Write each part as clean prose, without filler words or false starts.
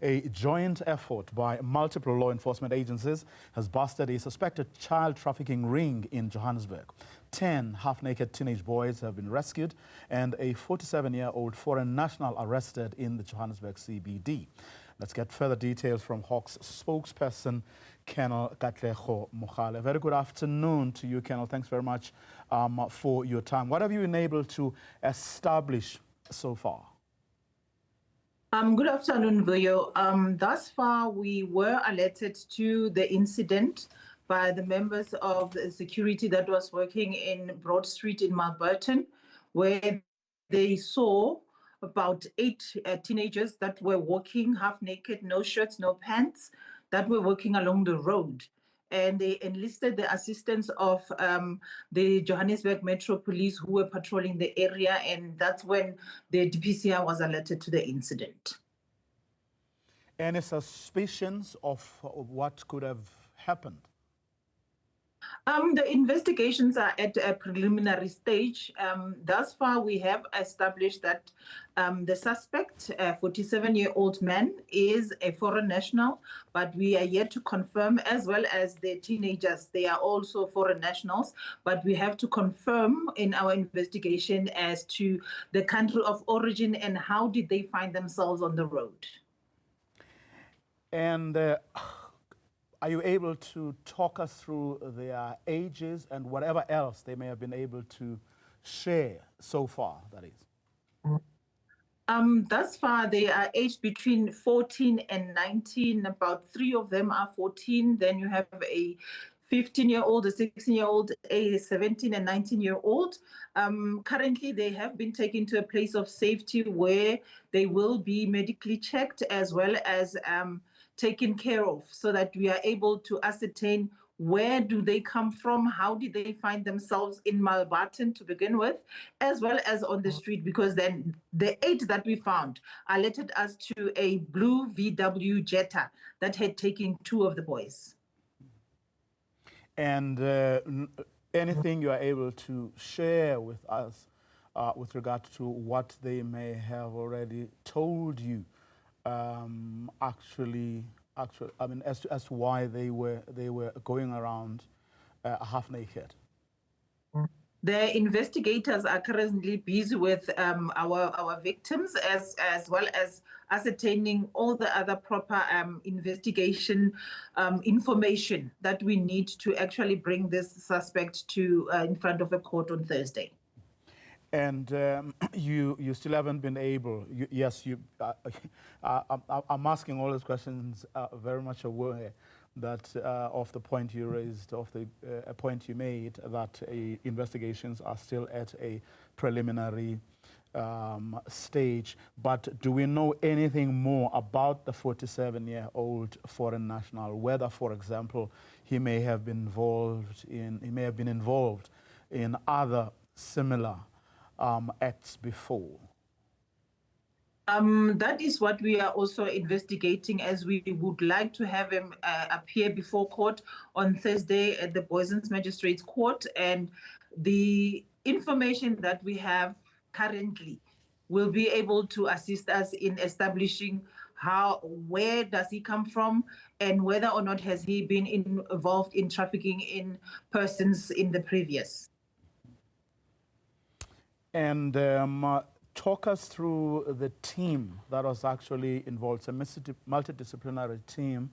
A joint effort by multiple law enforcement agencies has busted a suspected child trafficking ring in Johannesburg. 10 half-naked teenage boys have been rescued and a 47-year-old foreign national arrested in the Johannesburg CBD. Let's get further details from Hawks spokesperson Col.l Katlego Mogale. Very good afternoon to you, Col.l. Thanks very much for your time. What have you been able to establish so far? Good afternoon, Vuyo. Thus far, we were alerted to the incident by the members of the security that was working in Broad Street in Malberton, where they saw about 8 teenagers that were walking half naked, no shirts, no pants, that were walking along the road. And they enlisted the assistance of the Johannesburg Metro Police who were patrolling the area, and that's when the DPCR was alerted to the incident. Any suspicions of what could have happened? The investigations are at a preliminary stage. Thus far, we have established that the suspect, a 47-year-old man, is a foreign national, but we are yet to confirm, as well as the teenagers. They are also foreign nationals, but we have to confirm in our investigation as to the country of origin and how did they find themselves on the road. And are you able to talk us through their ages and whatever else they may have been able to share so far, that is? Thus far, they are aged between 14 and 19. About 3 of them are 14. Then you have a 15-year-old, a 16-year-old, a 17 and 19-year-old. Currently, they have been taken to a place of safety where they will be medically checked as well as taken care of, so that we are able to ascertain where do they come from, how did they find themselves in Malberton to begin with, as well as on the street, because then the 8 that we found alerted us to a blue VW Jetta that had taken 2 of the boys. And anything you are able to share with us with regard to what they may have already told you, actually, I mean, as to why they were going around half naked? The investigators are currently busy with our victims, as well as ascertaining all the other proper investigation information that we need to actually bring this suspect to in front of a court on Thursday. And you still haven't been able, I'm asking all these questions very much aware that of the point you raised, of the point you made, that investigations are still at a preliminary stage. But do we know anything more about the 47-year-old foreign national, whether, for example, he may have been involved in other similar acts before? That is what we are also investigating, as we would like to have him appear before court on Thursday at the Boysens Magistrates Court. And the information that we have currently will be able to assist us in establishing where does he come from, and whether or not has he been involved in trafficking in persons in the previous. And talk us through the team that was actually involved. It's a multidisciplinary team,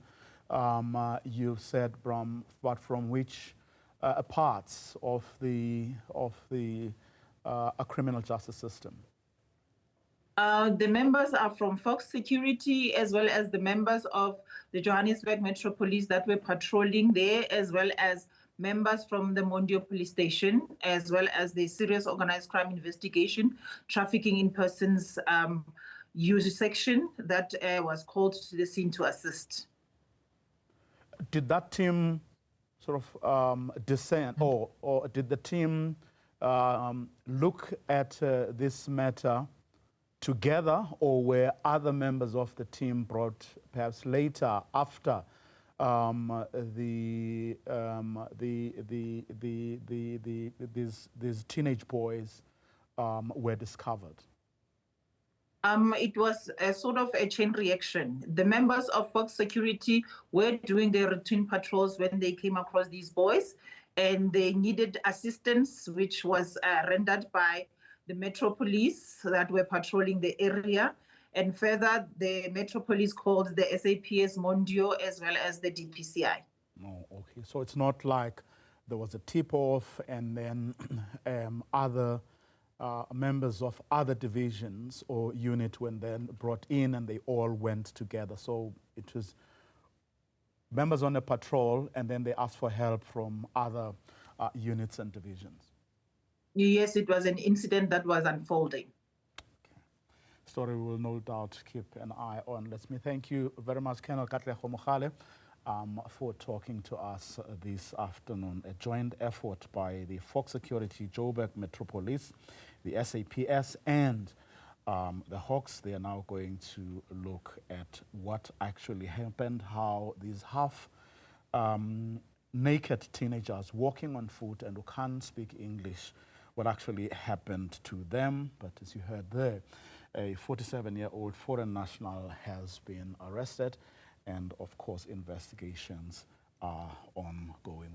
you said, but from which parts of the criminal justice system? The members are from Fox Security, as well as the members of the Johannesburg Metro Police that were patrolling there, as well as members from the Mondio Police Station, as well as the Serious Organized Crime Investigation, Trafficking in Persons Use section that was called to the scene to assist. Did that team sort of descend, or did the team look at this matter together, or were other members of the team brought perhaps later after these teenage boys were discovered? It was a sort of a chain reaction. The members of Fox Security were doing their routine patrols when they came across these boys, and they needed assistance, which was rendered by the Metro Police that were patrolling the area. And further, the Metro Police called the SAPS Mondio as well as the DPCI. Oh, okay. So it's not like there was a tip-off and then other members of other divisions or unit were then brought in and they all went together. So it was members on a patrol and then they asked for help from other units and divisions. Yes, it was an incident that was unfolding. Story we will no doubt keep an eye on. Let me thank you very much, Col.l Katlego Mogale, for talking to us this afternoon. A joint effort by the Fox Security, Joburg Metro Police, the SAPS, and the Hawks. They are now going to look at what actually happened, how these half-naked teenagers walking on foot and who can't speak English, what actually happened to them. But as you heard there, a 47-year-old foreign national has been arrested, and of course investigations are ongoing.